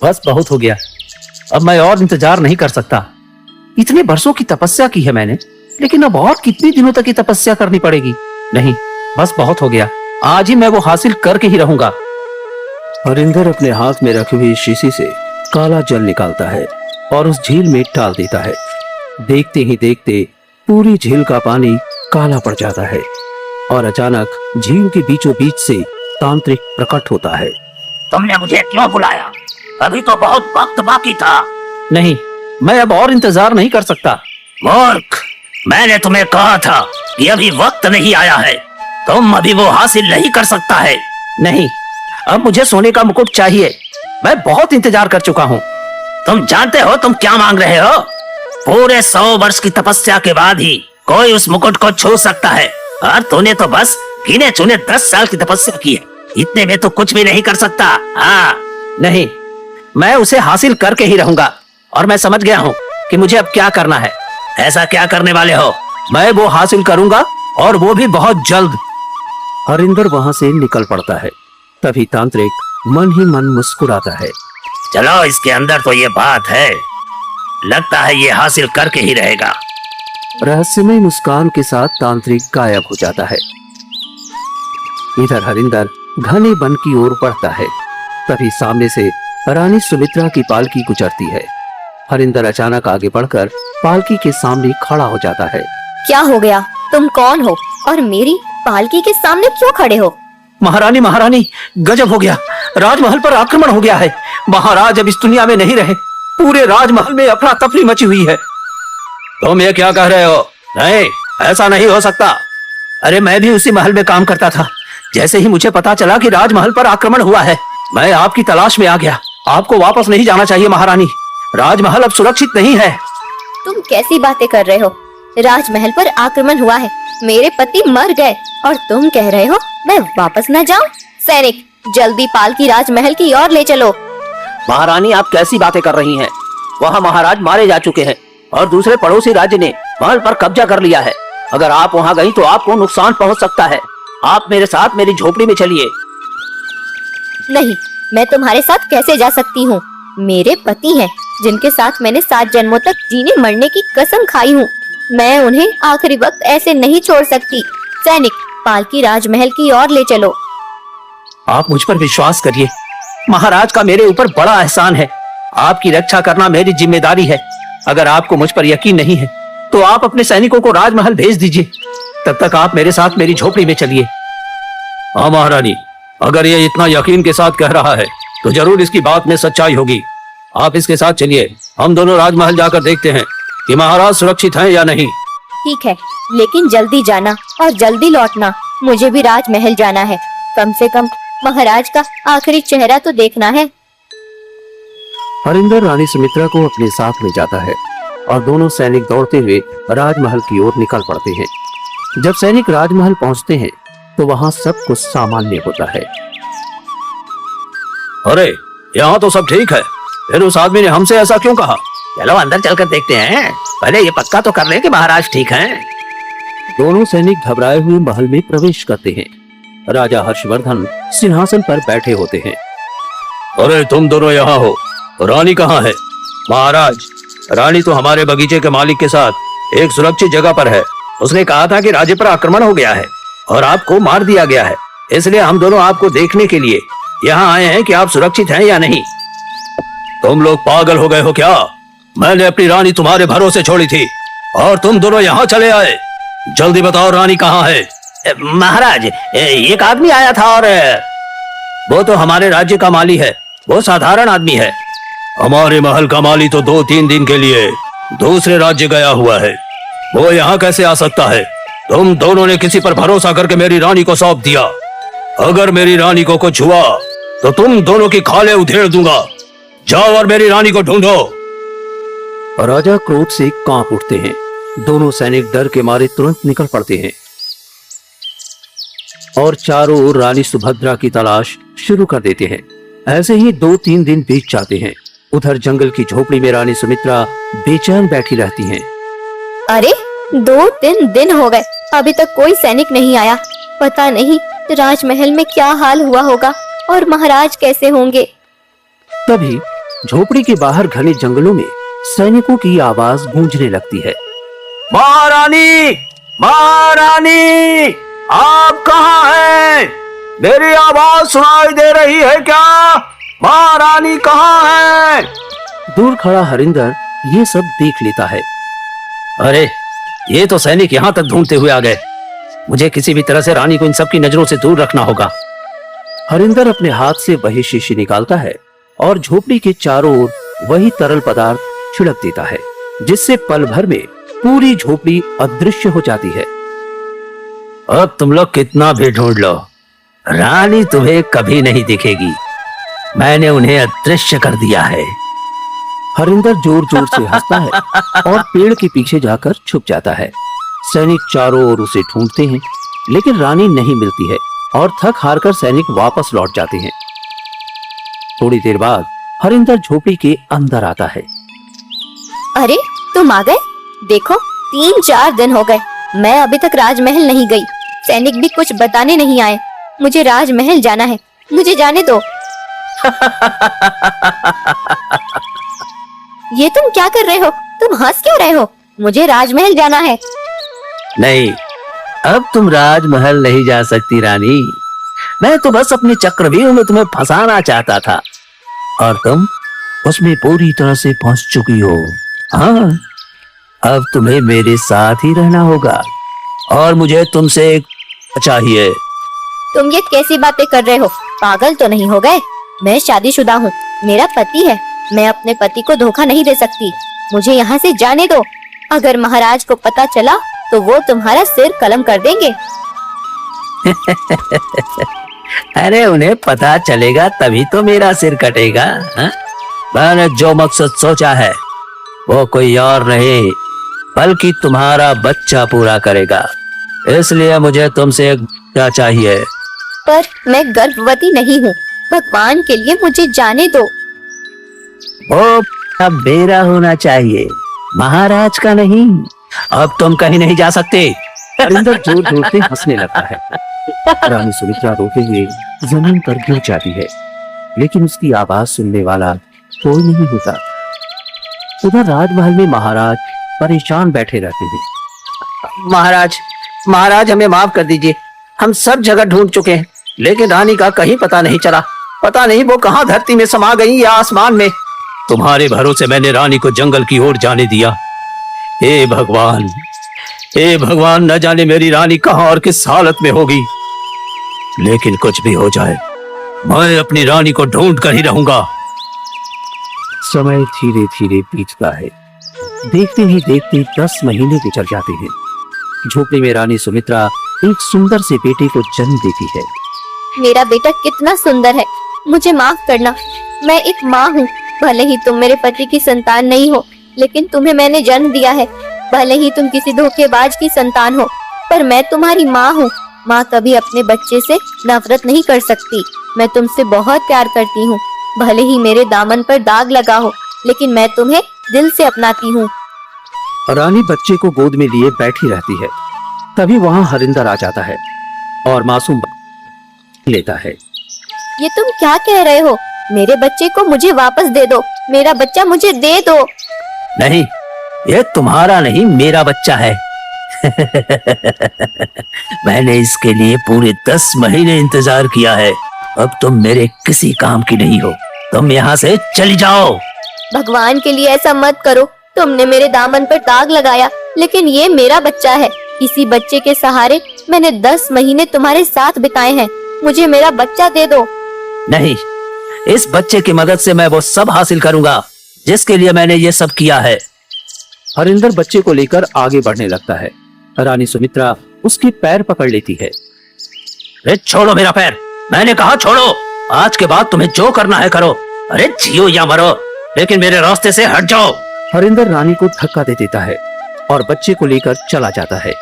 बस बहुत हो गया। अब मैं और इंतजार नहीं कर सकता। इतने वर्षों की तपस्या की है मैंने, लेकिन अब और कितने दिनों तक ये तपस्या करनी पड़ेगी। नहीं, बस बहुत हो गया। आज ही मैं वो हासिल करके ही रहूंगा। हरिंदर अपने हाथ में रखी हुई शीशी से काला जल निकालता है और उस झील में डाल देता है। देखते ही देखते पूरी झील का पानी काला पड़ जाता है और अचानक झील के बीचों बीच से तांत्रिक प्रकट होता है। तुमने मुझे क्यों बुलाया? अभी तो बहुत वक्त बाकी था। नहीं, मैं अब और इंतजार नहीं कर सकता। मूर्ख, मैंने तुम्हें कहा था कि अभी वक्त नहीं आया है। तुम अभी वो हासिल नहीं कर सकता है। नहीं, अब मुझे सोने का मुकुट चाहिए। मैं बहुत इंतजार कर चुका हूँ। तुम जानते हो तुम क्या मांग रहे हो? पूरे 100 वर्ष की तपस्या के बाद ही कोई उस मुकुट को छू सकता है, और तूने तो बस गिने चुने 10 साल की तपस्या की है। इतने में तो कुछ भी नहीं कर सकता। हाँ, नहीं, मैं उसे हासिल करके ही रहूंगा। और मैं समझ गया हूँ कि मुझे अब क्या करना है। ऐसा क्या करने वाले हो? मैं वो हासिल करूंगा, और वो भी बहुत जल्द। हरिंदर वहां से निकल पड़ता है। तभी तांत्रिक मन ही मन मुस्कुराता है। चलो, इसके अंदर तो ये बात है। लगता है ये हासिल करके ही रहेगा। रहस्यमय मुस्कान के साथ तांत्रिक गायब हो जाता है। इधर हरिंदर घने वन की ओर बढ़ता है। तभी सामने से रानी सुमित्रा की पालकी गुजरती है। हरिंदर अचानक आगे बढ़कर पालकी के सामने खड़ा हो जाता है। क्या हो गया? तुम कौन हो और मेरी पालकी के सामने क्यों खड़े हो? महारानी, महारानी, गजब हो गया। राजमहल पर आक्रमण हो गया है। महाराज अब इस दुनिया में नहीं रहे। पूरे राजमहल में अफरा तफरी मची हुई है। तुम ये क्या कह रहे हो? नहीं, ऐसा नहीं हो सकता। अरे, मैं भी उसी महल में काम करता था। जैसे ही मुझे पता चला कि राजमहल पर आक्रमण हुआ है, मैं आपकी तलाश में आ गया। आपको वापस नहीं जाना चाहिए महारानी। राजमहल अब सुरक्षित नहीं है। तुम कैसी बातें कर रहे हो? राजमहल पर आक्रमण हुआ है, मेरे पति मर गए, और तुम कह रहे हो मैं वापस न जाऊं? सैनिक, जल्दी पालकी राजमहल की ओर ले चलो। महारानी, आप कैसी बातें कर रही हैं? वहाँ महाराज मारे जा चुके हैं और दूसरे पड़ोसी राज्य ने महल पर कब्जा कर लिया है। अगर आप वहाँ गई तो आपको नुकसान पहुँच सकता है। आप मेरे साथ मेरी झोपड़ी में चलिए। नहीं, मैं तुम्हारे साथ कैसे जा सकती हूँ? मेरे पति हैं, जिनके साथ मैंने 7 जन्मों तक जीने मरने की कसम खाई हूँ। मैं उन्हें आखिरी वक्त ऐसे नहीं छोड़ सकती। सैनिक, पालकी राजमहल की ओर ले चलो। आप मुझ पर विश्वास करिए। महाराज का मेरे ऊपर बड़ा एहसान है। आपकी रक्षा करना मेरी जिम्मेदारी है। अगर आपको मुझ पर यकीन नहीं है तो आप अपने सैनिकों को राजमहल भेज दीजिए। तब तक आप मेरे साथ मेरी झोपड़ी में चलिए। हाँ महारानी, अगर ये इतना यकीन के साथ कह रहा है तो जरूर इसकी बात में सच्चाई होगी। आप इसके साथ चलिए। हम दोनों राजमहल जाकर देखते हैं कि महाराज सुरक्षित हैं या नहीं। ठीक है, लेकिन जल्दी जाना और जल्दी लौटना। मुझे भी राजमहल जाना है। कम से कम महाराज का आखिरी चेहरा तो देखना है। हरिंदर रानी सुमित्रा को अपने साथ ले जाता है और दोनों सैनिक दौड़ते हुए राजमहल की ओर निकल पड़ते हैं। जब सैनिक राजमहल पहुंचते हैं तो वहां सब कुछ सामान्य होता है। अरे, यहाँ तो सब ठीक है। फिर उस आदमी ने हमसे ऐसा क्यों कहा? चलो अंदर चलकर देखते हैं। पहले ये पक्का तो कर लें कि महाराज ठीक हैं। दोनों सैनिक घबराए हुए महल में प्रवेश करते हैं। राजा हर्षवर्धन सिंहासन पर बैठे होते हैं। अरे, तुम दोनों यहाँ हो। रानी कहाँ है? महाराज, रानी तो हमारे बगीचे के मालिक के साथ एक सुरक्षित जगह पर है। उसने कहा था कि राज्य पर आक्रमण हो गया है और आपको मार दिया गया है। इसलिए हम दोनों आपको देखने के लिए यहाँ आए हैं कि आप सुरक्षित हैं या नहीं। तुम लोग पागल हो गए हो क्या? मैंने अपनी रानी तुम्हारे भरोसे छोड़ी थी और तुम दोनों यहाँ चले आए। जल्दी बताओ, रानी कहाँ है? महाराज, एक आदमी आया था और वो तो हमारे राज्य का माली है। वो साधारण आदमी है। हमारे महल का माली तो 2-3 दिन के लिए दूसरे राज्य गया हुआ है। वो यहाँ कैसे आ सकता है? तुम दोनों ने किसी पर भरोसा करके मेरी रानी को सौंप दिया। अगर मेरी रानी को कुछ हुआ तो तुम दोनों की खालें उधेड़ दूंगा। जाओ और मेरी रानी को ढूंढो। राजा क्रोध से कांप उठते हैं। दोनों सैनिक डर के मारे तुरंत निकल पड़ते हैं और चारों ओर रानी सुभद्रा की तलाश शुरू कर देते हैं। ऐसे ही 2-3 दिन बीत जाते हैं। उधर जंगल की झोपड़ी में रानी सुमित्रा बेचैन बैठी रहती हैं। अरे, 2-3 दिन हो गए, अभी तक कोई सैनिक नहीं आया। पता नहीं राजमहल में क्या हाल हुआ होगा और महाराज कैसे होंगे। तभी झोपड़ी के बाहर घने जंगलों में सैनिकों की आवाज गूंजने लगती है। महारानी, महारानी, आप कहाँ हैं? मेरी आवाज सुनाई दे रही है क्या? महारानी कहाँ है? दूर खड़ा हरिंदर ये सब देख लेता है। अरे, ये तो सैनिक यहाँ तक ढूंढते हुए आ गए। मुझे किसी भी तरह से रानी को इन सब की नजरों से दूर रखना होगा। हरिंदर अपने हाथ से वही शीशी निकालता है और झोपड़ी के चारों ओर वही तरल पदार्थ छिड़क देता है, जिससे पल भर में पूरी झोपड़ी अदृश्य हो जाती है। अब तुम लोग कितना भी ढूंढ लो, रानी तुम्हें कभी नहीं दिखेगी। मैंने उन्हें अदृश्य कर दिया है। हरिंदर जोर जोर से हंसता है और पेड़ के पीछे जाकर छुप जाता है। सैनिक चारों ओर उसे ढूंढते हैं, लेकिन रानी नहीं मिलती है और थक हार कर सैनिक वापस लौट जाते हैं। थोड़ी देर बाद हरिंदर झोपड़ी के अंदर आता है। अरे तुम आ गए? देखो 3-4 दिन हो गए, मैं अभी तक राजमहल नहीं गई। सैनिक भी कुछ बताने नहीं आए। मुझे राजमहल जाना है, मुझे जाने दो। ये तुम क्या कर रहे हो? तुम हंस क्यों रहे हो? मुझे राजमहल जाना है। नहीं, अब तुम राजमहल नहीं जा सकती रानी। मैं तो बस अपने चक्रव्यूह में तुम्हें फंसाना चाहता था और तुम उसमें पूरी तरह से फंस चुकी हो। हाँ, अब तुम्हें मेरे साथ ही रहना होगा और मुझे तुमसे एक चाहिए। तुम ये कैसी बातें कर रहे हो? पागल तो नहीं हो गए? मैं शादीशुदा हूँ, मेरा पति है। मैं अपने पति को धोखा नहीं दे सकती। मुझे यहाँ से जाने दो। अगर महाराज को पता चला तो वो तुम्हारा सिर कलम कर देंगे। अरे उन्हें पता चलेगा तभी तो मेरा सिर कटेगा। हाँ? मैंने जो मकसद सोचा है वो कोई और नहीं बल्कि तुम्हारा बच्चा पूरा करेगा। इसलिए मुझे तुमसे एक बच्चा चाहिए। पर मैं गर्भवती नहीं हूँ। भगवान के लिए मुझे जाने दो। वो अब मेरा होना चाहिए, महाराज का नहीं। अब तुम कहीं नहीं जा सकते। हरिंदर जोर जोर से हंसने लगता है। रानी सुमित्रा रोते हुए जमीन पर गिर जाती है, लेकिन उसकी आवाज सुनने वाला कोई नहीं होता। उधर राजमहल में महाराज परेशान बैठे रहते हैं। महाराज, महाराज हमें माफ कर दीजिए। हम सब जगह ढूंढ चुके हैं, लेकिन रानी का कहीं पता नहीं चला। पता नहीं वो कहाँ धरती में समा गई या आसमान में। तुम्हारे भरोसे मैंने रानी को जंगल की ओर जाने दिया। हे भगवान, हे भगवान, न जाने मेरी रानी कहाँ और किस हालत में होगी। लेकिन कुछ भी हो जाए, मैं अपनी रानी को ढूंढ कर ही रहूंगा। समय धीरे धीरे बीतता है। देखते ही देखते 10 महीने गुजर जाते हैं। झोपड़ी में रानी सुमित्रा एक सुंदर से बेटे को जन्म देती है। मेरा बेटा कितना सुंदर है। मुझे माफ करना, मैं एक माँ हूँ। भले ही तुम मेरे पति की संतान नहीं हो, लेकिन तुम्हें मैंने जन्म दिया है। भले ही तुम किसी धोखेबाज की संतान हो, पर मैं तुम्हारी माँ हूँ। माँ कभी अपने बच्चे से नफरत नहीं कर सकती। मैं तुमसे बहुत प्यार करती हूँ। भले ही मेरे दामन पर दाग लगा हो, लेकिन मैं तुम्हें दिल से अपनाती हूँ। रानी बच्चे को गोद में लिए बैठी रहती है। तभी वहां हरिंदर आ जाता है और मासूम लेता है। ये तुम क्या कह रहे हो? मेरे बच्चे को मुझे वापस दे दो। मेरा बच्चा मुझे दे दो। नहीं, ये तुम्हारा नहीं, मेरा बच्चा है। मैंने इसके लिए पूरे 10 महीने इंतजार किया है। अब तुम मेरे किसी काम की नहीं हो। तुम यहाँ से चली जाओ। भगवान के लिए ऐसा मत करो। तुमने मेरे दामन पर दाग लगाया, लेकिन ये मेरा बच्चा है। इसी बच्चे के सहारे मैंने 10 महीने तुम्हारे साथ बिताए हैं। मुझे मेरा बच्चा दे दो। नहीं, इस बच्चे की मदद से मैं वो सब हासिल करूंगा जिसके लिए मैंने ये सब किया है। हरिंदर बच्चे को लेकर आगे बढ़ने लगता है। रानी सुमित्रा उसके पैर पकड़ लेती है। अरे छोड़ो मेरा पैर, मैंने कहा छोड़ो। आज के बाद तुम्हें जो करना है करो। अरे जियो या मरो, लेकिन मेरे रास्ते से हट जाओ। हरिंदर रानी को धक्का दे देता है और बच्चे को लेकर चला जाता है।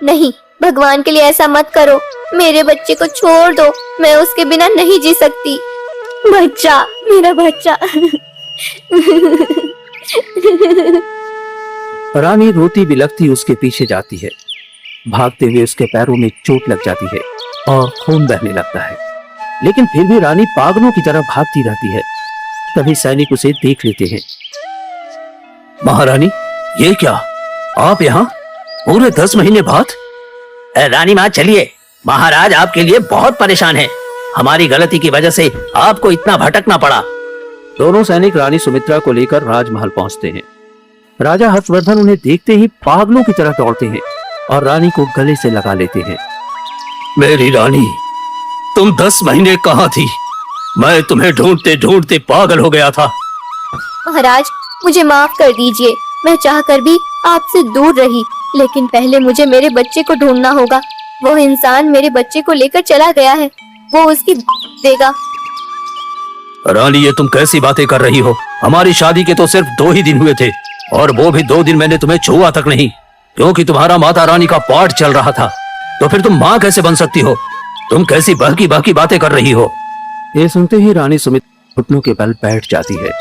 नहीं, भगवान के लिए ऐसा मत करो। मेरे बच्चे को छोड़ दो। मैं उसके बिना नहीं जी सकती। बच्चा, मेरा बच्चा। रानी रोती बिलखती उसके पीछे जाती है। भागते हुए उसके पैरों में चोट लग जाती है और खून बहने लगता है, लेकिन फिर भी रानी पागलों की तरह भागती रहती है। तभी सैनिक उसे देख लेते हैं। महारानी, ये क्या, आप यहाँ पूरे 10 महीने बाद? रानी माँ चलिए, महाराज आपके लिए बहुत परेशान है। हमारी गलती की वजह से आपको इतना भटकना पड़ा। दोनों सैनिक रानी सुमित्रा को लेकर राजमहल पहुंचते हैं। राजा हर्षवर्धन उन्हें देखते ही पागलों की तरह दौड़ते हैं और रानी को गले से लगा लेते हैं। मेरी रानी, तुम 10 महीने कहाँ थी? मैं तुम्हें ढूंढते ढूंढते पागल हो गया था। महाराज, मुझे माफ कर दीजिए। मैं चाहकर भी आपसे दूर रही, लेकिन पहले मुझे मेरे बच्चे को ढूंढना होगा। वो इंसान मेरे बच्चे को लेकर चला गया है, वो उसकी देगा। रानी, ये तुम कैसी बातें कर रही हो? हमारी शादी के तो सिर्फ 2 ही दिन हुए थे, और वो भी 2 दिन मैंने तुम्हें छुआ तक नहीं, क्योंकि तुम्हारा माता रानी का पाठ चल रहा था। तो फिर तुम माँ कैसे बन सकती हो? तुम कैसी बहकी बहकी बातें कर रही हो? ये सुनते ही रानी सुमित्रा घुटनों के बल बैठ जाती है।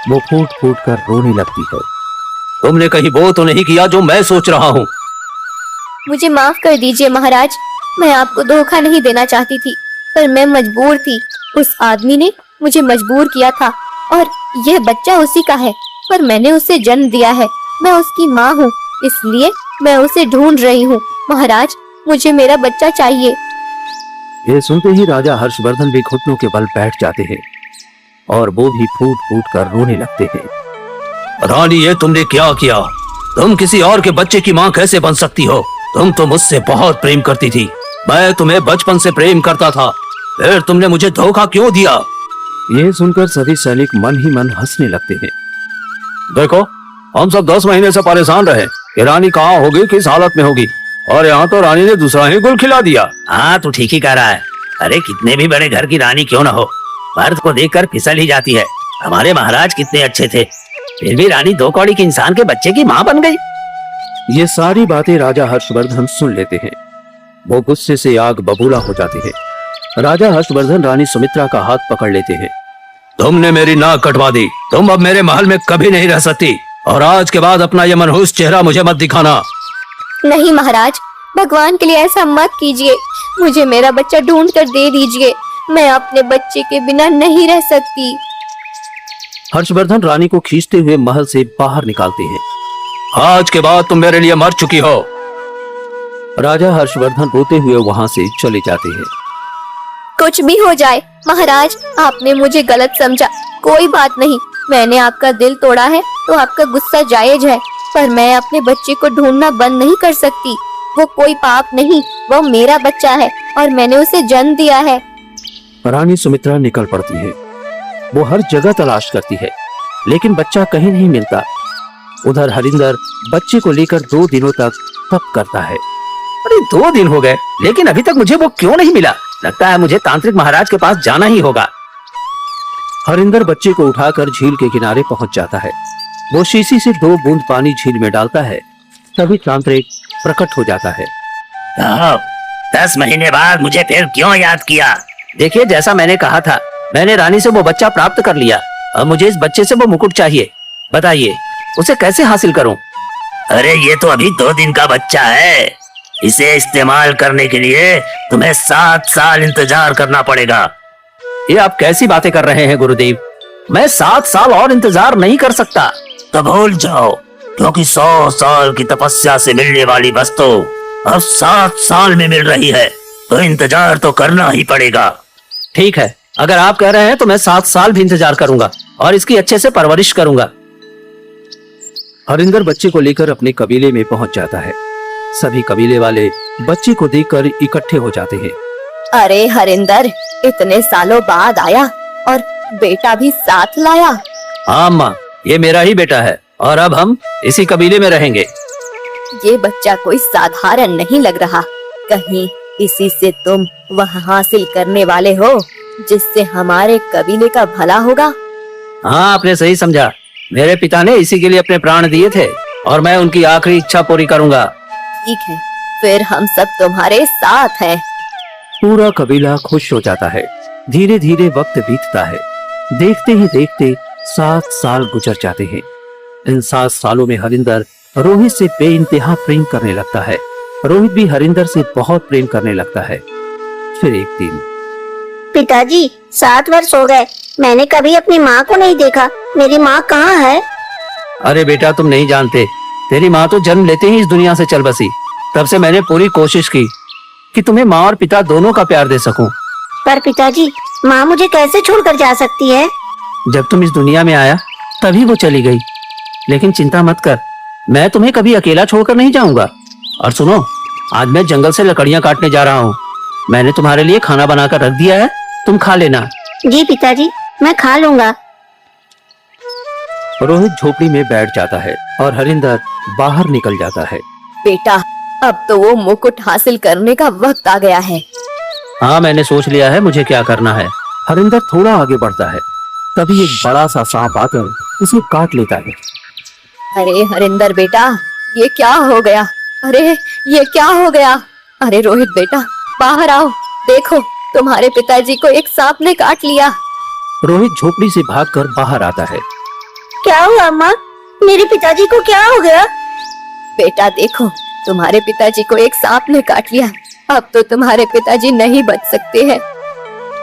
वो फूट फूट कर रोने लगती है। तुमने कहीं वो तो नहीं किया जो मैं सोच रहा हूँ? मुझे माफ कर दीजिए महाराज, मैं आपको धोखा नहीं देना चाहती थी, पर मैं मजबूर थी। उस आदमी ने मुझे मजबूर किया था, और यह बच्चा उसी का है, पर मैंने उसे जन्म दिया है। मैं उसकी माँ हूँ, इसलिए मैं उसे ढूंढ रही हूँ। महाराज, मुझे मेरा बच्चा चाहिए। ये सुनते ही राजा हर्षवर्धन भी घुटनों के बल बैठ जाते हैं और वो भी फूट फूट कर रोने लगते हैं। रानी, ये तुमने क्या किया? तुम किसी और के बच्चे की माँ कैसे बन सकती हो? तुम तो मुझसे बहुत प्रेम करती थी। मैं तुम्हें बचपन से प्रेम करता था, फिर तुमने मुझे धोखा क्यों दिया? ये सुनकर सभी सैनिक मन ही मन हंसने लगते हैं। देखो, हम सब 10 महीने से परेशान रहे कि रानी कहाँ होगी, किस हालत में होगी, और यहाँ तो रानी ने दूसरा ही गुल खिला दिया। हाँ, तू ठीक ही कह रहा है। अरे कितने भी बड़े घर की रानी क्यों न हो, मर्द को देखकर फिसल ही जाती है। हमारे महाराज कितने अच्छे थे, फिर भी रानी 2 कौड़ी के इंसान के बच्चे की माँ बन गई। ये सारी बातें राजा हर्षवर्धन सुन लेते हैं। वो गुस्से से आग बबूला हो जाते हैं। राजा हर्षवर्धन रानी सुमित्रा का हाथ पकड़ लेते हैं। तुमने मेरी नाक कटवा दी, तुम अब मेरे महल में कभी नहीं रह सकती, और आज के बाद अपना ये मनहूस चेहरा मुझे मत दिखाना। नहीं महाराज, भगवान के लिए ऐसा मत कीजिए। मुझे मेरा बच्चा ढूंढ कर दे दीजिए। मैं अपने बच्चे के बिना नहीं रह सकती। हर्षवर्धन रानी को खींचते हुए महल से बाहर निकालते हैं। आज के बाद तुम मेरे लिए मर चुकी हो। राजा हर्षवर्धन रोते हुए वहां से चले जाते हैं। कुछ भी हो जाए महाराज, आपने मुझे गलत समझा, कोई बात नहीं। मैंने आपका दिल तोड़ा है तो आपका गुस्सा जायज है, पर मैं अपने बच्चे को ढूंढना बंद नहीं कर सकती। वो कोई पाप नहीं, वो मेरा बच्चा है और मैंने उसे जन्म दिया है। रानी सुमित्रा निकल पड़ती है। वो हर जगह तलाश करती है, लेकिन बच्चा कहीं नहीं मिलता। उधर हरिंदर बच्चे को लेकर 2 दिनों तक तप करता है। अरे 2 दिन हो गए, लेकिन अभी तक मुझे वो क्यों नहीं मिला? लगता है मुझे तांत्रिक महाराज के पास जाना ही होगा। हरिंदर बच्चे को उठाकर झील के किनारे पहुंच जाता है। वो शीशी से 2 बूंद पानी झील में डालता है, तभी तांत्रिक प्रकट हो जाता है। 10 महीने बाद मुझे फिर क्यों याद किया? देखिए, जैसा मैंने कहा था, मैंने रानी से वो बच्चा प्राप्त कर लिया। अब मुझे इस बच्चे से वो मुकुट चाहिए। बताइए, उसे कैसे हासिल करूं? अरे ये तो अभी 2 दिन का बच्चा है। इसे इस्तेमाल करने के लिए तुम्हें 7 साल इंतजार करना पड़ेगा। ये आप कैसी बातें कर रहे हैं गुरुदेव? मैं 7 साल और इंतजार नहीं कर सकता। तो भूल जाओ, क्योंकि 100 साल की तपस्या से मिलने वाली वस्तु अब 7 साल में मिल रही है, तो इंतजार तो करना ही पड़ेगा। ठीक है, अगर आप कह रहे हैं तो मैं 7 साल भी इंतजार करूंगा और इसकी अच्छे से परवरिश करूंगा। हरिंदर बच्चे को लेकर अपने कबीले में पहुंच जाता है। सभी कबीले वाले बच्चे को देखकर इकट्ठे हो जाते हैं। अरे हरिंदर, इतने सालों बाद आया और बेटा भी साथ लाया। हाँ अम्मा, ये मेरा ही बेटा है और अब हम इसी कबीले में रहेंगे। ये बच्चा कोई साधारण नहीं लग रहा। कहीं इसी से तुम वह हासिल करने वाले हो जिससे हमारे कबीले का भला होगा? हाँ, आपने सही समझा। मेरे पिता ने इसी के लिए अपने प्राण दिए थे और मैं उनकी आखिरी इच्छा पूरी करूंगा। ठीक है, फिर हम सब तुम्हारे साथ हैं। पूरा कबीला खुश हो जाता है। धीरे धीरे वक्त बीतता है। देखते ही देखते 7 साल गुजर जाते हैं। इन 7 सालों में हरिंदर रोहित से बेइंतहा प्रेम करने लगता है। रोहित भी हरिंदर से बहुत प्रेम करने लगता है। फिर एक दिन, पिताजी 7 वर्ष हो गए, मैंने कभी अपनी माँ को नहीं देखा। मेरी माँ कहाँ है? अरे बेटा, तुम नहीं जानते, तेरी माँ तो जन्म लेते ही इस दुनिया से चल बसी। तब से मैंने पूरी कोशिश की कि तुम्हें माँ और पिता दोनों का प्यार दे सकूं। पर पिताजी, माँ मुझे कैसे छोड़कर जा सकती है? जब तुम इस दुनिया में आया तभी वो चली गई। लेकिन चिंता मत कर, मैं तुम्हें कभी अकेला छोड़कर नहीं जाऊंगा। और सुनो, आज मैं जंगल से लकड़ियां काटने जा रहा हूँ। मैंने तुम्हारे लिए खाना बनाकर रख दिया है, तुम खा लेना। जी पिताजी, मैं खा लूंगा। रोहित झोपड़ी में बैठ जाता है और हरिंदर बाहर निकल जाता है। बेटा, अब तो वो मुकुट हासिल करने का वक्त आ गया है। हाँ, मैंने सोच लिया है मुझे क्या करना है। हरिंदर थोड़ा आगे बढ़ता है, तभी एक बड़ा सा सांप आकर उसे काट लेता है। अरे हरिंदर बेटा, ये क्या हो गया? अरे ये क्या हो गया? अरे रोहित बेटा, बाहर आओ, देखो तुम्हारे पिताजी को एक सांप ने काट लिया। रोहित झोपड़ी से भागकर बाहर आता है। क्या हुआ अम्मा? मेरे पिताजी को क्या हो गया? बेटा देखो, तुम्हारे पिताजी को एक सांप ने काट लिया। अब तो तुम्हारे पिताजी नहीं बच सकते हैं।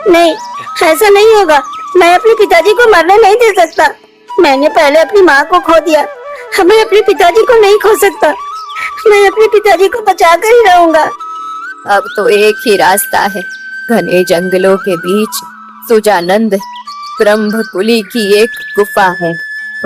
नहीं, ऐसा नहीं होगा। मैं अपने पिताजी को मरने नहीं दे सकता। मैंने पहले अपनी माँ को खो दिया, मैं अपने पिताजी को नहीं खो सकता। मैं अपने पिताजी को बचा कर ही रहूंगा। अब तो एक ही रास्ता है, घने जंगलों के बीच सुजानंद ब्रह्मकुली की एक गुफा है।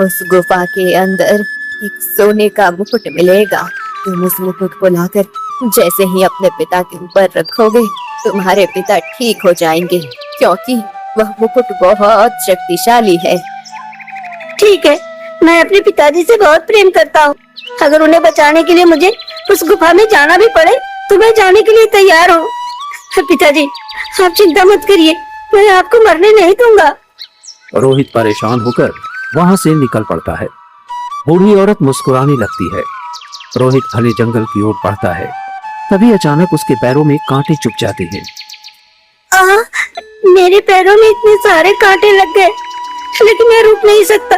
उस गुफा के अंदर एक सोने का मुकुट मिलेगा। तुम उस मुकुट को लाकर जैसे ही अपने पिता के ऊपर रखोगे, तुम्हारे पिता ठीक हो जाएंगे, क्योंकि वह मुकुट बहुत शक्तिशाली है। ठीक है, मैं अपने पिताजी से बहुत प्रेम करता हूँ। अगर उन्हें बचाने के लिए मुझे उस गुफा में जाना भी पड़े तो मैं जाने के लिए तैयार हूँ। पिताजी, आप चिंता मत करिए, मैं आपको मरने नहीं दूंगा। रोहित परेशान होकर वहां से निकल पड़ता है। बूढ़ी औरत मुस्कुराने लगती है। रोहित घने जंगल की ओर बढ़ता है, तभी अचानक उसके पैरों में कांटे चुभ जाते हैं। मेरे पैरों में इतने सारे कांटे लग गए, लेकिन मैं रुक नहीं सकता।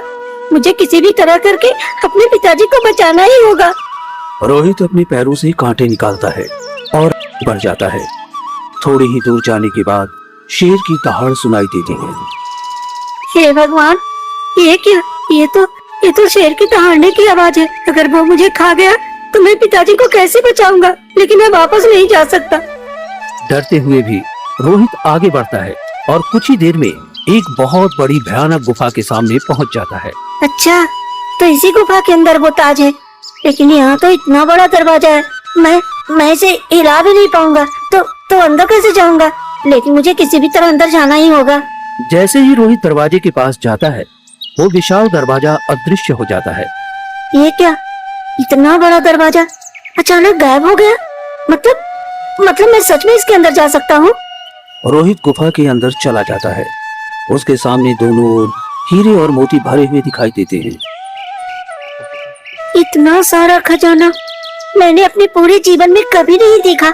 मुझे किसी भी तरह करके अपने पिताजी को बचाना ही होगा। रोहित अपने पैरों से कांटे निकालता है और बढ़ जाता है। थोड़ी ही दूर जाने के बाद शेर की दहाड़ सुनाई देती है। हे भगवान, ये क्या? ये तो शेर की दहाड़ने की आवाज है। अगर वो मुझे खा गया तो मैं पिताजी को कैसे बचाऊंगा? लेकिन मैं वापस नहीं जा सकता। डरते हुए भी रोहित आगे बढ़ता है और कुछ ही देर में एक बहुत बड़ी भयानक गुफा के सामने पहुंच जाता है। अच्छा, तो इसी गुफा के अंदर वो ताज है। लेकिन यहाँ तो इतना बड़ा दरवाजा है, मैं इसे हिला भी नहीं पाऊंगा। तो अंदर कैसे जाऊंगा? लेकिन मुझे किसी भी तरह अंदर जाना ही होगा। जैसे ही रोहित दरवाजे के पास जाता है, वो विशाल दरवाजा अदृश्य हो जाता है। ये क्या? इतना बड़ा दरवाजा अचानक गायब हो गया। मतलब मैं सच में इसके अंदर जा सकता हूँ? रोहित गुफा के अंदर चला जाता है। उसके सामने दोनों ओर हीरे और मोती भरे हुए दिखाई देते हैं। इतना सारा खजाना मैंने अपने पूरे जीवन में कभी नहीं देखा।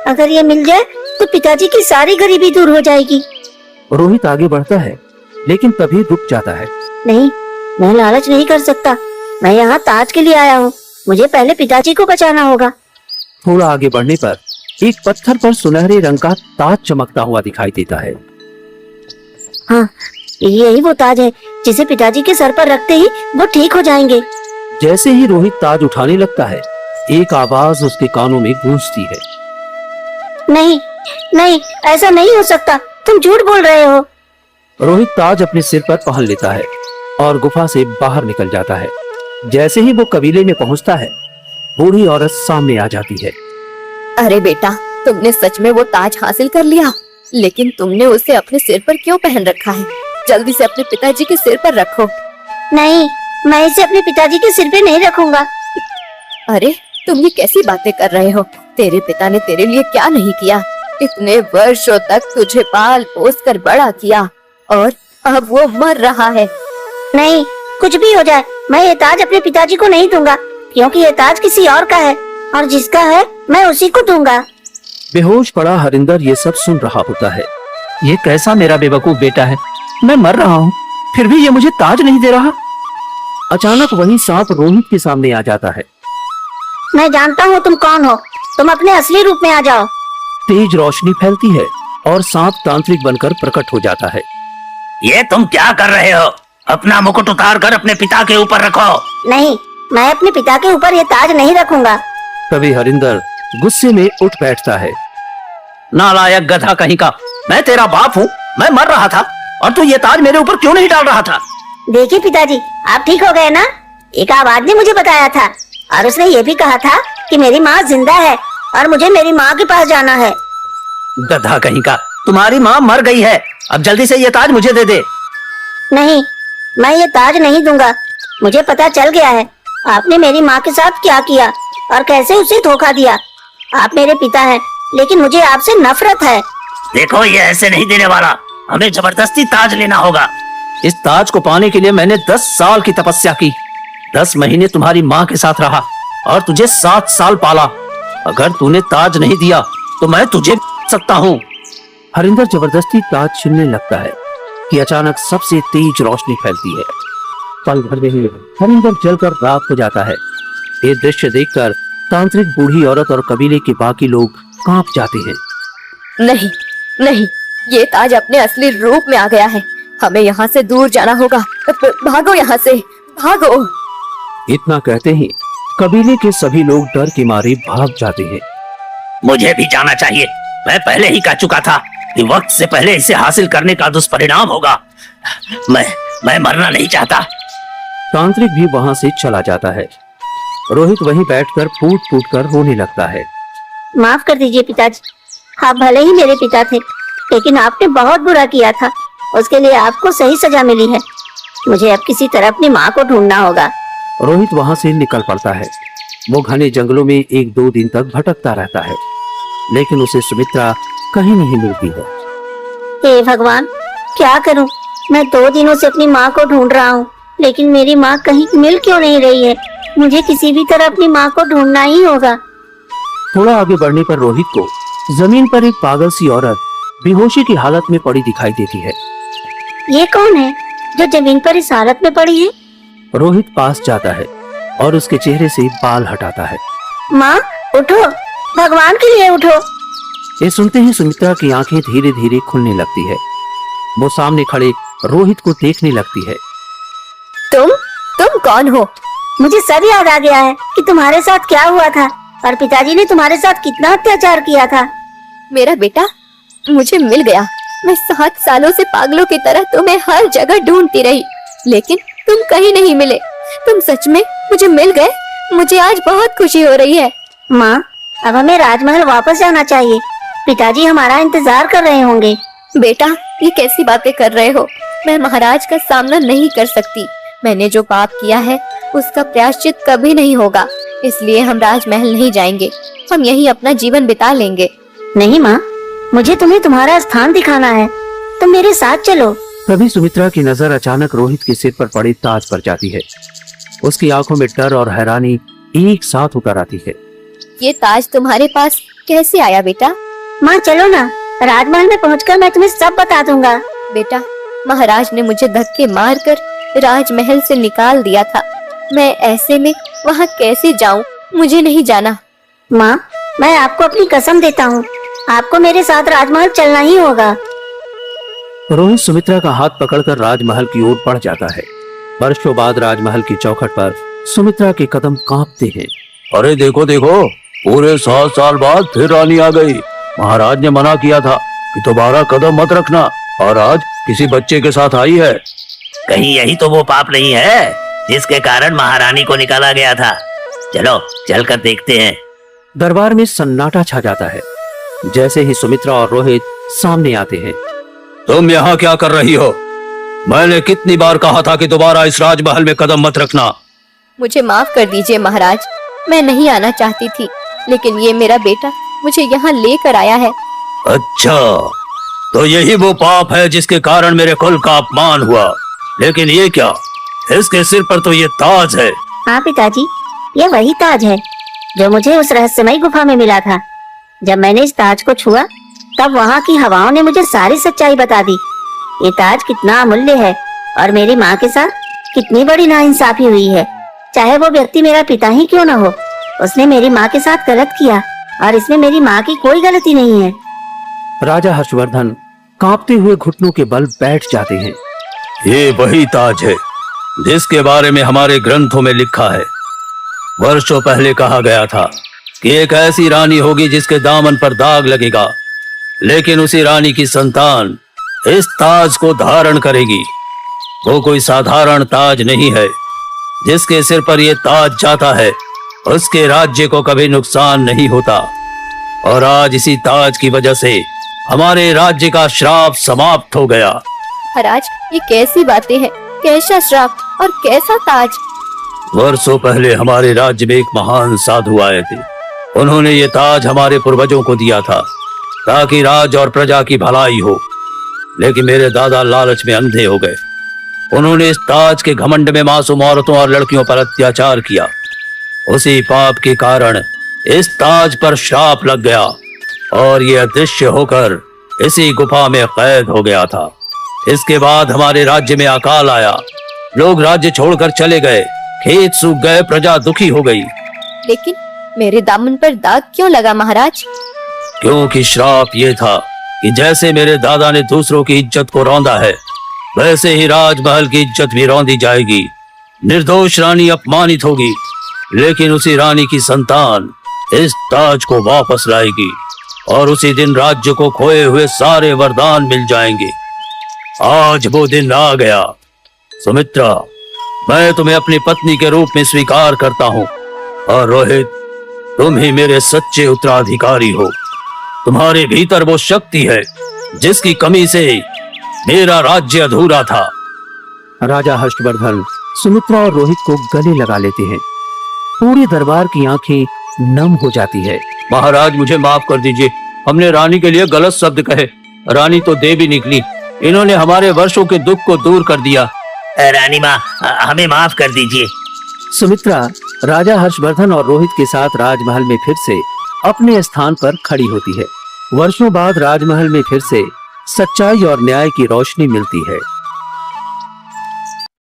अगर ये मिल जाए तो पिताजी की सारी गरीबी दूर हो जाएगी। रोहित आगे बढ़ता है, लेकिन तभी रुक जाता है। नहीं, मैं लालच नहीं कर सकता। मैं यहाँ ताज के लिए आया हूँ। मुझे पहले पिताजी को बचाना होगा। थोड़ा आगे बढ़ने पर एक पत्थर पर सुनहरे रंग का ताज चमकता हुआ दिखाई देता है। हाँ, यही वो ताज है जिसे पिताजी के सर पर रखते ही वो ठीक हो जाएंगे। जैसे ही रोहित ताज उठाने लगता है, एक आवाज उसके कानों में गूंजती है। नहीं, ऐसा नहीं हो सकता। तुम झूठ बोल रहे हो। रोहित ताज अपने सिर पर पहन लेता है और गुफा से बाहर निकल जाता है। जैसे ही वो कबीले में पहुंचता है, बूढ़ी औरत सामने आ जाती है। अरे बेटा, तुमने सच में वो ताज हासिल कर लिया, लेकिन तुमने उसे अपने सिर पर क्यों पहन रखा है? जल्दी से अपने पिताजी के सिर पर रखो। नहीं, मैं इसे अपने पिताजी के सिर पे नहीं रखूंगा। अरे तुम ये कैसी बातें कर रहे हो? तेरे पिता ने तेरे लिए क्या नहीं किया? इतने वर्षों तक तुझे पाल पोस कर बड़ा किया और अब वो मर रहा है। नहीं, कुछ भी हो जाए, मैं ये ताज अपने पिताजी को नहीं दूंगा, क्योंकि ये ताज किसी और का है और जिसका है मैं उसी को दूंगा। बेहोश पड़ा हरिंदर ये सब सुन रहा होता है। ये कैसा मेरा बेवकूफ बेटा है? मैं मर रहा हूँ, फिर भी ये मुझे ताज नहीं दे रहा। अचानक वही सांप रोहित के सामने आ जाता है। मैं जानता हूँ तुम कौन हो। तुम अपने असली रूप में आ जाओ। तेज रोशनी फैलती है और सांप तांत्रिक बनकर प्रकट हो जाता है। ये तुम क्या कर रहे हो? अपना मुकुट उतार कर अपने पिता के ऊपर रखो। नहीं, मैं अपने पिता के ऊपर ये ताज नहीं रखूंगा। तभी हरिंदर गुस्से में उठ बैठता है। नालायक गधा कहीं का, मैं तेरा बाप हूँ। मैं मर रहा था और तू ये ताज मेरे ऊपर क्यों नहीं डाल रहा था? देखिए पिताजी, आप ठीक हो गए ना? एक आवाज ने मुझे बताया था और उसने ये भी कहा था कि मेरी माँ जिंदा है और मुझे मेरी माँ के पास जाना है। गधा कहीं का, तुम्हारी माँ मर गई है। अब जल्दी से ये ताज मुझे दे दे। नहीं, मैं ये ताज नहीं दूंगा। मुझे पता चल गया है आपने मेरी माँ के साथ क्या किया और कैसे उसे धोखा दिया। आप मेरे पिता हैं, लेकिन मुझे आपसे नफरत है। देखो, ये ऐसे नहीं देने वाला। हमें जबरदस्ती ताज लेना होगा। इस ताज को पाने के लिए मैंने 10 साल की तपस्या की। 10 महीने तुम्हारी माँ के साथ रहा और तुझे 7 साल पाला। अगर तूने ताज नहीं दिया तो मैं तुझे सकता हूँ। हरिंदर जबरदस्ती ताज छीनने लगता है कि अचानक सबसे तेज रोशनी फैलती है। पल भर में ही हरिंदर जलकर राख हो जाता है। ये दृश्य देखकर तांत्रिक बूढ़ी औरत और कबीले के बाकी लोग कांप जाते हैं। नहीं नहीं, ये ताज अपने असली रूप में आ गया है। हमें यहाँ से दूर जाना होगा। भागो यहाँ से, भागो। इतना कहते ही कबीले के सभी लोग डर के मारे भाग जाते हैं। मुझे भी जाना चाहिए। मैं पहले ही कह चुका था कि वक्त से पहले इसे हासिल करने का दुष्परिणाम होगा। मैं मरना नहीं चाहता। तांत्रिक भी वहां से चला जाता है। रोहित वहीं बैठकर फूट फूट कर रोने लगता है। माफ कर दीजिए पिताजी, आप भले ही मेरे पिता थे, लेकिन आपने बहुत बुरा किया था। उसके लिए आपको सही सजा मिली है। मुझे अब किसी तरह अपनी माँ को ढूंढना होगा। रोहित वहां से निकल पड़ता है। वो घने जंगलों में 1-2 दिन तक भटकता रहता है, लेकिन उसे सुमित्रा कहीं नहीं मिलती है। हे भगवान, क्या करूं? मैं 2 दिनों से अपनी माँ को ढूंढ रहा हूँ, लेकिन मेरी माँ कहीं मिल क्यों नहीं रही है? मुझे किसी भी तरह अपनी माँ को ढूंढना ही होगा। थोड़ा आगे बढ़ने पर रोहित को जमीन पर एक पागल सी औरत बेहोशी की हालत में पड़ी दिखाई देती है। ये कौन है जो जमीन पर इस हालत में पड़ी है? रोहित पास जाता है और उसके चेहरे से बाल हटाता है। माँ, उठो, भगवान के लिए उठो। ये सुनते ही सुमित्रा की आंखें धीरे धीरे खुलने लगती है। वो सामने खड़े रोहित को देखने लगती है। तुम कौन हो? मुझे सब याद आ गया है कि तुम्हारे साथ क्या हुआ था और पिताजी ने तुम्हारे साथ कितना अत्याचार किया था। मेरा बेटा मुझे मिल गया। मैं 7 सालों से पागलों की तरह तुम्हें हर जगह ढूंढती रही, लेकिन तुम कहीं नहीं मिले। तुम सच में मुझे मिल गए। मुझे आज बहुत खुशी हो रही है। माँ, अब हमें राजमहल वापस जाना चाहिए। पिताजी हमारा इंतजार कर रहे होंगे। बेटा, ये कैसी बातें कर रहे हो? मैं महाराज का सामना नहीं कर सकती। मैंने जो पाप किया है उसका प्रायश्चित कभी नहीं होगा, इसलिए हम राजमहल नहीं जाएंगे। हम यहीं अपना जीवन बिता लेंगे। नहीं माँ, मुझे तुम्हें तुम्हारा स्थान दिखाना है। तुम मेरे साथ चलो। तभी सुमित्रा की नजर अचानक रोहित के सिर पर पड़े ताज पर जाती है। उसकी आंखों में डर और हैरानी एक साथ उतर आती है। ये ताज तुम्हारे पास कैसे आया बेटा? माँ चलो ना, राजमहल में पहुंचकर मैं तुम्हें सब बता दूंगा। बेटा, महाराज ने मुझे धक्के मारकर राजमहल से निकाल दिया था। मैं ऐसे में वहाँ कैसे जाऊँ? मुझे नहीं जाना। माँ, मैं आपको अपनी कसम देता हूँ, आपको मेरे साथ राजमहल चलना ही होगा। रोहित सुमित्रा का हाथ पकड़कर राजमहल की ओर बढ़ जाता है। वर्षों बाद राजमहल की चौखट पर सुमित्रा के कदम कांपते हैं। अरे देखो देखो, पूरे 7 साल बाद फिर रानी आ गई। महाराज ने मना किया था कि दोबारा कदम मत रखना, और आज किसी बच्चे के साथ आई है। कहीं यही तो वो पाप नहीं है जिसके कारण महारानी को निकाला गया था? चलो चलकर देखते हैं। दरबार में सन्नाटा छा जाता है। जैसे ही सुमित्रा और रोहित सामने आते हैं। तुम यहाँ क्या कर रही हो? मैंने कितनी बार कहा था कि दोबारा इस राजमहल में कदम मत रखना। मुझे माफ कर दीजिए महाराज, मैं नहीं आना चाहती थी, लेकिन ये मेरा बेटा मुझे यहाँ लेकर आया है। अच्छा, तो यही वो पाप है जिसके कारण मेरे कुल का अपमान हुआ। लेकिन ये क्या, इसके सिर पर तो ये ताज है। हाँ पिताजी, ये वही ताज है जो मुझे उस रहस्यमयी गुफा में मिला था। जब मैंने इस ताज को छुआ तब वहाँ की हवाओं ने मुझे सारी सच्चाई बता दी। ये ताज कितना अमूल्य है और मेरी माँ के साथ कितनी बड़ी नाइंसाफी हुई है। चाहे वो व्यक्ति मेरा पिता ही क्यों न हो, उसने मेरी माँ के साथ गलत किया और इसमें मेरी माँ की कोई गलती नहीं है। राजा हर्षवर्धन कांपते हुए घुटनों के बल बैठ जाते हैं। ये वही ताज है जिसके बारे में हमारे ग्रंथों में लिखा है। वर्षों पहले कहा गया था कि एक ऐसी रानी होगी जिसके दामन पर दाग लगेगा, लेकिन उसी रानी की संतान इस ताज को धारण करेगी। वो कोई साधारण ताज नहीं है। जिसके सिर पर ये ताज जाता है उसके राज्य को कभी नुकसान नहीं होता। और आज इसी ताज की वजह से हमारे राज्य का श्राप समाप्त हो गया। महाराज, ये कैसी बातें हैं? कैसा श्राप और कैसा ताज? वर्षों पहले हमारे राज्य में एक महान साधु आए थे। उन्होंने ये ताज हमारे पूर्वजों को दिया था ताकि राज और प्रजा की भलाई हो, लेकिन मेरे दादा लालच में अंधे हो गए। उन्होंने इस ताज के घमंड में मासूम औरतों और लड़कियों पर अत्याचार किया। उसी पाप के कारण इस ताज पर श्राप लग गया और ये अदृश्य होकर इसी गुफा में कैद हो गया था। इसके बाद हमारे राज्य में अकाल आया। लोग राज्य छोड़कर चले गए, खेत सूख गए, प्रजा दुखी हो गई। लेकिन मेरे दामन पर दाग क्यों लगा महाराज? क्योंकि श्राप ये था कि जैसे मेरे दादा ने दूसरों की इज्जत को रौंदा है, वैसे ही राजमहल की इज्जत भी रौंदी जाएगी। निर्दोष रानी अपमानित होगी, लेकिन उसी रानी की संतान इस ताज को वापस लाएगी और उसी दिन राज्य को खोए हुए सारे वरदान मिल जाएंगे। आज वो दिन आ गया। सुमित्रा, मैं तुम्हें अपनी पत्नी के रूप में स्वीकार करता हूँ और रोहित, तुम ही मेरे सच्चे उत्तराधिकारी हो। तुम्हारे भीतर वो शक्ति है जिसकी कमी से मेरा राज्य अधूरा था। राजा हर्षवर्धन सुमित्रा और रोहित को गले लगा लेते हैं। पूरे दरबार की आंखें नम हो जाती है। महाराज, मुझे माफ कर दीजिए। हमने रानी के लिए गलत शब्द कहे। रानी तो देवी निकली। इन्होंने हमारे वर्षों के दुख को दूर कर दिया। रानी माँ, हमें माफ कर दीजिए। सुमित्रा राजा हर्षवर्धन और रोहित के साथ राजमहल में फिर से अपने स्थान पर खड़ी होती है। वर्षों बाद राजमहल में फिर से सच्चाई और न्याय की रोशनी मिलती है।